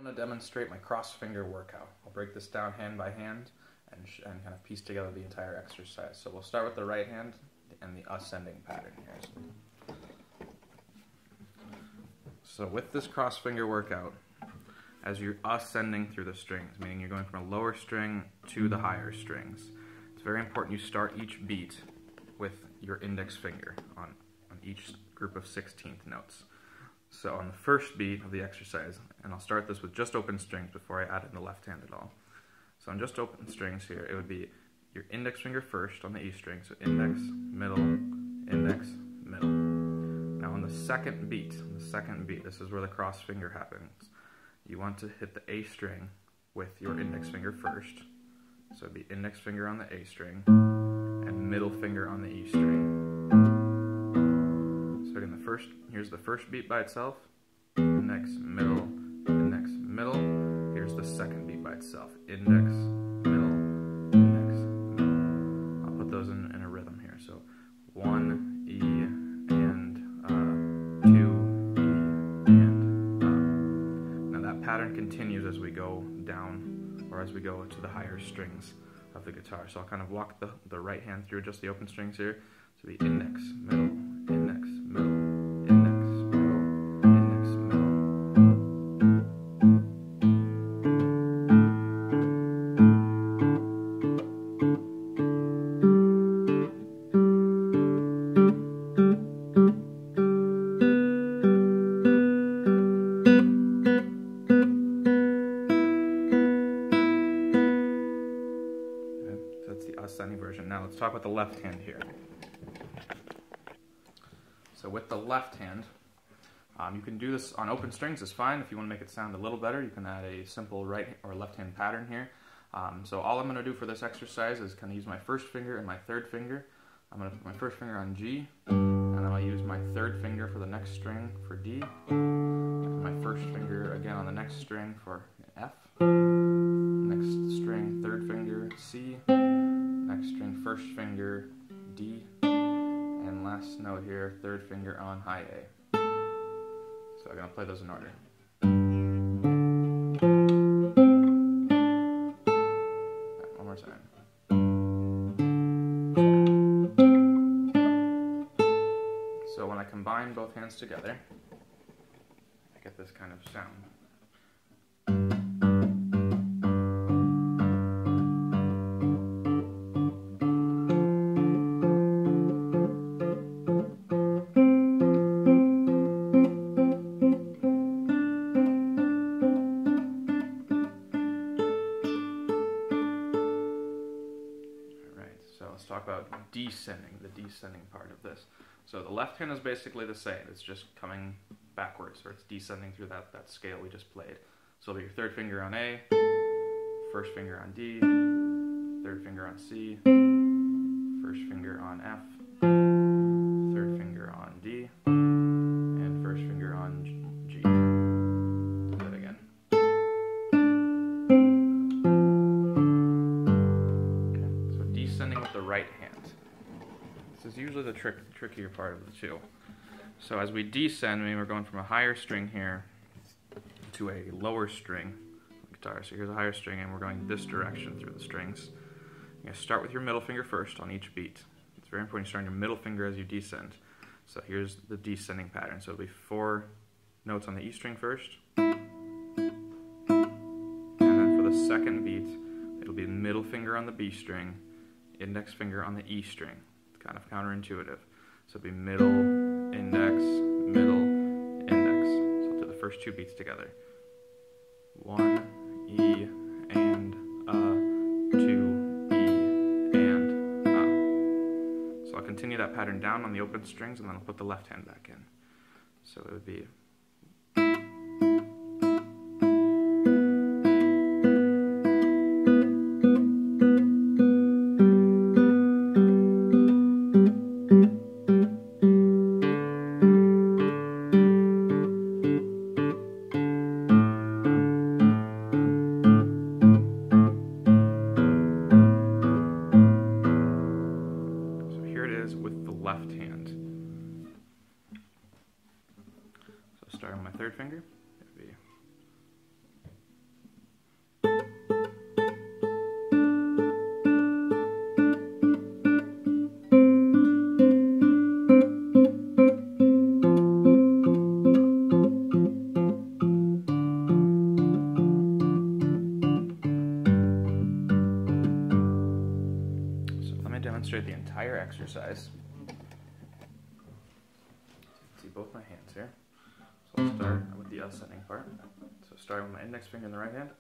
going to demonstrate my cross finger workout. I'll break this down hand by hand and kind of piece together the entire exercise. So we'll start with the right hand and the ascending pattern here. So with this cross finger workout, as you're ascending through the strings, meaning you're going from a lower string to the higher strings, it's very important you start each beat with your index finger on each group of 16th notes. So on the first beat of the exercise, and I'll start this with just open strings before I add in the left hand at all. So on just open strings here, it would be your index finger first on the E string, so index, middle, index, middle. Now on the second beat, this is where the cross finger happens. You want to hit the A string with your index finger first. So it'd be index finger on the A string and middle finger on the E string. So again, here's the first beat by itself. Index, middle, index, middle. Here's the second beat by itself. Index, middle, index, middle. I'll put those in a rhythm here. So 1, E, and 2, E, and Now that pattern continues as we go down, or as we go to the higher strings of the guitar. So I'll kind of walk the right hand through just the open strings here. So the index, middle, index, middle, index, middle, index, middle. Okay, so that's the ascending version. Now let's talk about the left hand here. So with the left hand, you can do this on open strings is fine. If you want to make it sound a little better, you can add a simple right or left hand pattern here. So all I'm going to do for this exercise is kind of use my first finger and my third finger. I'm going to put my first finger on G, and then I'll use my third finger for the next string for D, and my first finger again on the next string for F, next string third finger C, next string first finger D, and last note here, third finger on high A. So I'm going to play those in order. Right, one more time. So when I combine both hands together, I get this kind of sound. So let's talk about descending, the descending part of this. So the left hand is basically the same. It's just coming backwards, or it's descending through that scale we just played. So it'll be your third finger on A, first finger on D, third finger on C, first finger on F, third finger on D, and first finger on G. Do that again. Okay, so descending with the right hand. This is usually the trickier part of the two. So as we descend, we're going from a higher string here to a lower string on the guitar. So here's a higher string, and we're going this direction through the strings. You're going to start with your middle finger first on each beat. It's very important you start on your middle finger as you descend. So here's the descending pattern. So it'll be 4 notes on the E string first. And then for the second beat, it'll be middle finger on the B string, index finger on the E string. It's kind of counterintuitive. So it'll be middle, index, middle, index. So I'll do the first 2 beats together. 1, E, and 2, E, and So I'll continue that pattern down on the open strings, and then I'll put the left hand back in. So it would be with the left hand. So demonstrate the entire exercise. See both my hands here. So I'll start with the ascending part. So starting with my index finger in the right hand.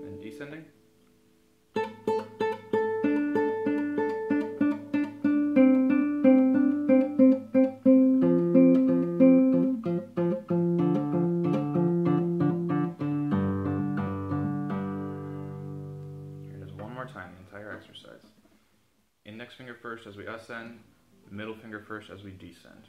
And descending. Time, the entire exercise. Index finger first as we ascend, middle finger first as we descend.